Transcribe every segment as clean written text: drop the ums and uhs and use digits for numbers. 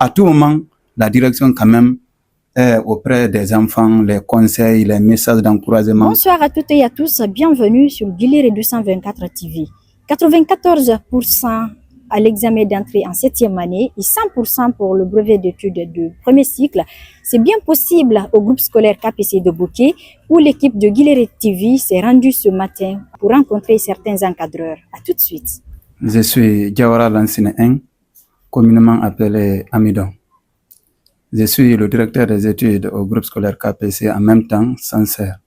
à tout moment, la direction quand même est auprès des enfants, les conseils, les messages d'encouragement. Bonsoir à toutes et à tous, bienvenue sur Guilherme 224 TV. 94% à l'examen d'entrée en 7e année et 100% pour le brevet d'études de premier cycle. C'est bien possible au groupe scolaire KPC de Bouquet où l'équipe de Guilherme TV s'est rendue ce matin pour rencontrer certains encadreurs. À tout de suite. Je suis Diawara Lansine 1, communément appelé Amidon. Je suis le directeur des études au groupe scolaire KPC, en même temps Sancerre.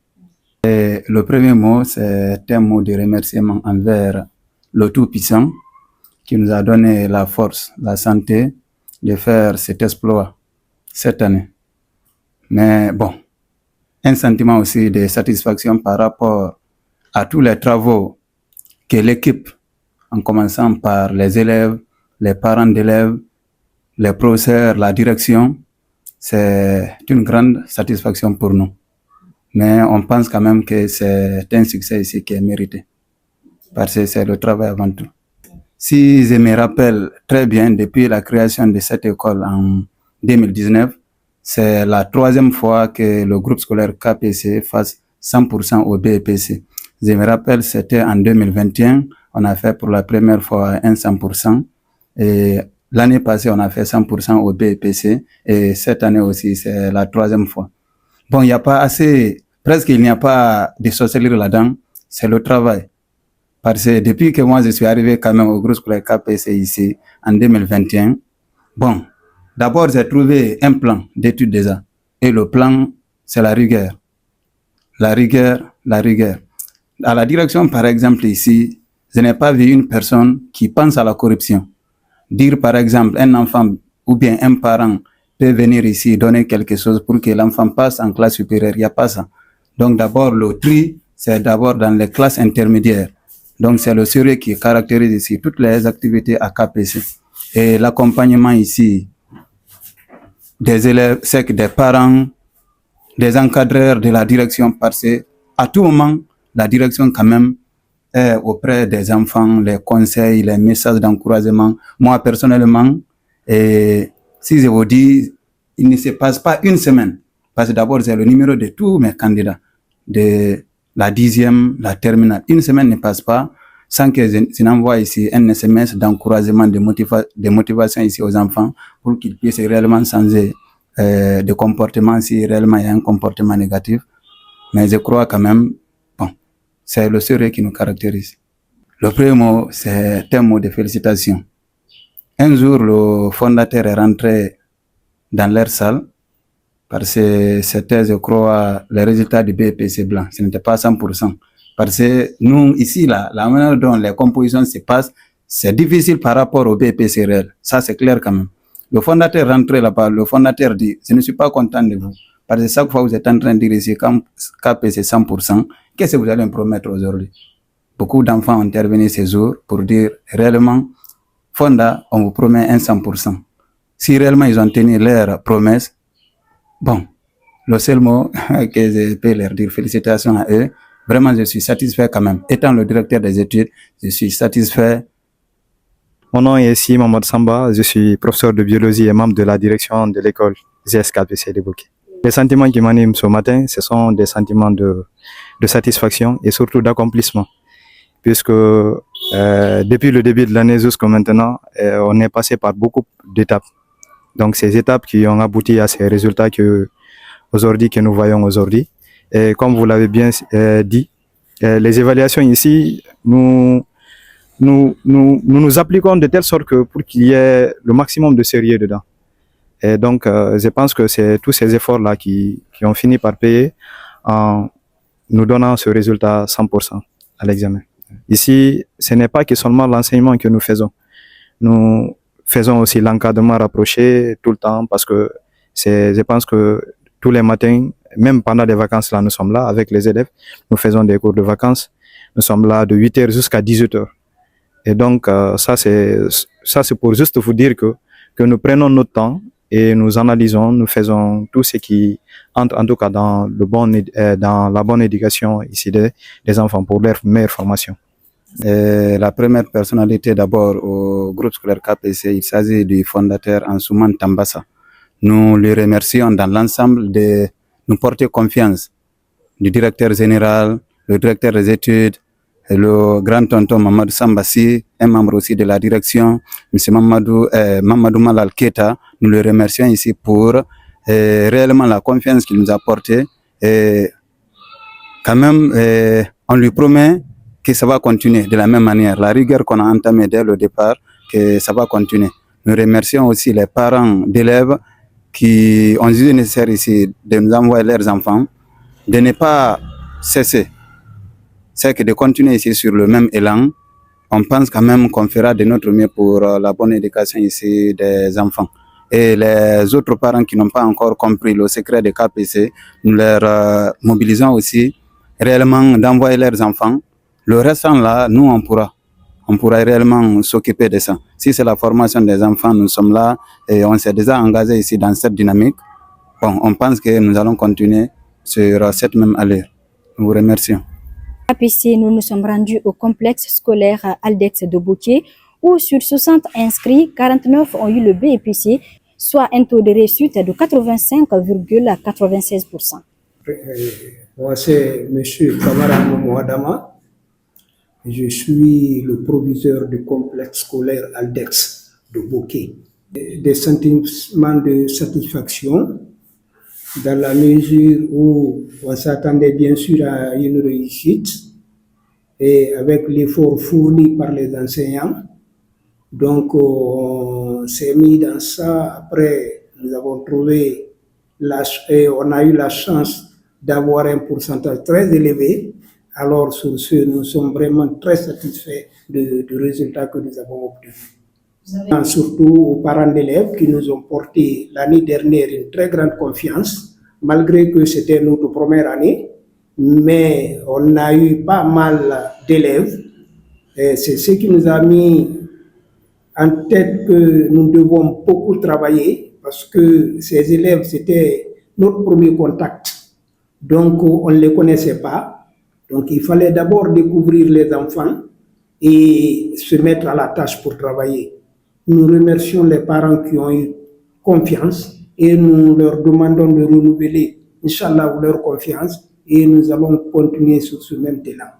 Et le premier mot, c'est un mot de remerciement envers le Tout-Puissant qui nous a donné la force, la santé de faire cet exploit cette année. Mais bon, un sentiment aussi de satisfaction par rapport à tous les travaux que l'équipe, en commençant par les élèves, les parents d'élèves, les professeurs, la direction, c'est une grande satisfaction pour nous. Mais on pense quand même que c'est un succès ici qui est mérité. Parce que c'est le travail avant tout. Si je me rappelle très bien, depuis la création de cette école en 2019, c'est la 3e fois que le groupe scolaire KPC fasse 100% au BEPC. Je me rappelle, c'était en 2021, on a fait pour la première fois un 100%. Et l'année passée, on a fait 100% au BEPC. Et cette année aussi, c'est la 3e fois. Bon, il n'y a pas assez, presque il n'y a pas de sorcellerie là-dedans, c'est le travail. Parce que depuis que moi je suis arrivé quand même au groupe scolaire KPC ici en 2021, bon, d'abord j'ai trouvé un plan d'études déjà. Et le plan, c'est la rigueur. La rigueur, la rigueur. À la direction, par exemple, ici, je n'ai pas vu une personne qui pense à la corruption. Dire, par exemple, un enfant ou bien un parent peut venir ici donner quelque chose pour que l'enfant passe en classe supérieure. Il n'y a pas ça. Donc d'abord, le tri, c'est d'abord dans les classes intermédiaires. Donc c'est le sérieux qui caractérise ici toutes les activités à KPC. Et l'accompagnement ici des élèves, c'est que des parents, des encadreurs de la direction, parce que à tout moment, la direction quand même est auprès des enfants, les conseils, les messages d'encouragement. Moi personnellement, et si je vous dis, il ne se passe pas une semaine, parce que d'abord c'est le numéro de tous mes candidats, de la 10e, la terminale. Une semaine ne passe pas sans que je n'envoie ici un SMS d'encouragement, de motivation ici aux enfants pour qu'ils puissent réellement changer de comportement si réellement il y a un comportement négatif. Mais je crois quand même, bon, c'est le sérieux qui nous caractérise. Le premier mot, c'est un mot de félicitations. Un jour, le fondateur est rentré dans leur salle parce que c'était, je crois, les résultats du BEPC blanc. Ce n'était pas 100%. Parce que nous, ici, là, la manière dont les compositions se passent, c'est difficile par rapport au BEPC réel. Ça, c'est clair quand même. Le fondateur rentré là-bas, le fondateur dit, je ne suis pas content de vous. Parce que chaque fois que vous êtes en train de dire ici, quand KPC 100%, qu'est-ce que vous allez me promettre aujourd'hui? Beaucoup d'enfants ont intervenu ces jours pour dire, réellement, Fonda, on vous promet un 100%. Si réellement ils ont tenu leur promesse, bon, le seul mot que je peux leur dire, félicitations à eux. Vraiment, je suis satisfait quand même. Étant le directeur des études, je suis satisfait. Mon nom est ici Mamadou Samba, je suis professeur de biologie et membre de la direction de l'école GSKPC de Bouquet. Les sentiments qui m'animent ce matin, ce sont des sentiments de satisfaction et surtout d'accomplissement. Puisque depuis le début de l'année jusqu'à maintenant, on est passé par beaucoup d'étapes. Donc ces étapes qui ont abouti à ces résultats que nous voyons aujourd'hui. Et comme vous l'avez bien dit, les évaluations ici, nous appliquons de telle sorte que pour qu'il y ait le maximum de sérieux dedans. Et donc, je pense que c'est tous ces efforts-là qui ont fini par payer en nous donnant ce résultat 100% à l'examen. Ici, ce n'est pas que seulement l'enseignement que nous faisons. Nous faisons aussi l'encadrement rapproché tout le temps parce que je pense que tous les matins, même pendant les vacances, là, nous sommes là avec les élèves. Nous faisons des cours de vacances. Nous sommes là de 8h jusqu'à 18h. Et donc, ça, c'est pour juste vous dire que nous prenons notre temps et nous analysons, nous faisons tout ce qui entre en tout cas dans la bonne éducation ici des enfants pour leur meilleure formation. La première personnalité d'abord au groupe scolaire KPC, il s'agit du fondateur Ansouman Tambassa. Nous le remercions dans l'ensemble de nous porter confiance, du directeur général, le directeur des études, le grand tonton Mamadou Sambassi, un membre aussi de la direction, M. Mamadou Malal Keta. Nous le remercions ici pour réellement la confiance qu'il nous a portée. Et quand même, on lui promet que ça va continuer de la même manière. La rigueur qu'on a entamée dès le départ, que ça va continuer. Nous remercions aussi les parents d'élèves qui ont jugé nécessaire ici de nous envoyer leurs enfants, de ne pas cesser. C'est que de continuer ici sur le même élan. On pense quand même qu'on fera de notre mieux pour la bonne éducation ici des enfants. Et les autres parents qui n'ont pas encore compris le secret de KPC, nous leur mobilisons aussi réellement d'envoyer leurs enfants. Le restant là, nous on pourra réellement s'occuper de ça. Si c'est la formation des enfants, nous sommes là et on s'est déjà engagé ici dans cette dynamique. Bon, on pense que nous allons continuer sur cette même allure. Nous vous remercions. KPC, nous nous sommes rendus au complexe scolaire Aldex de Boutier où sur 60 inscrits, 49 ont eu le BEPC, soit un taux de réussite de 85,96%. Moi, c'est M. Kamara Mouadama. Je suis le proviseur du complexe scolaire Aldex de Boutier. Des sentiments de satisfaction dans la mesure où on s'attendait bien sûr à une réussite et avec l'effort fourni par les enseignants. Donc, on s'est mis dans ça. Après, nous avons trouvé, on a eu la chance d'avoir un pourcentage très élevé. Alors, sur ce, nous sommes vraiment très satisfaits du résultat que nous avons obtenu. Surtout aux parents d'élèves qui nous ont porté l'année dernière une très grande confiance, malgré que c'était notre première année, mais on a eu pas mal d'élèves. C'est ce qui nous a mis en tête que nous devons beaucoup travailler parce que ces élèves, c'était notre premier contact. Donc, on ne les connaissait pas. Donc, il fallait d'abord découvrir les enfants et se mettre à la tâche pour travailler. Nous remercions les parents qui ont eu confiance et nous leur demandons de renouveler, Inch'Allah, leur confiance et nous allons continuer sur ce même élan.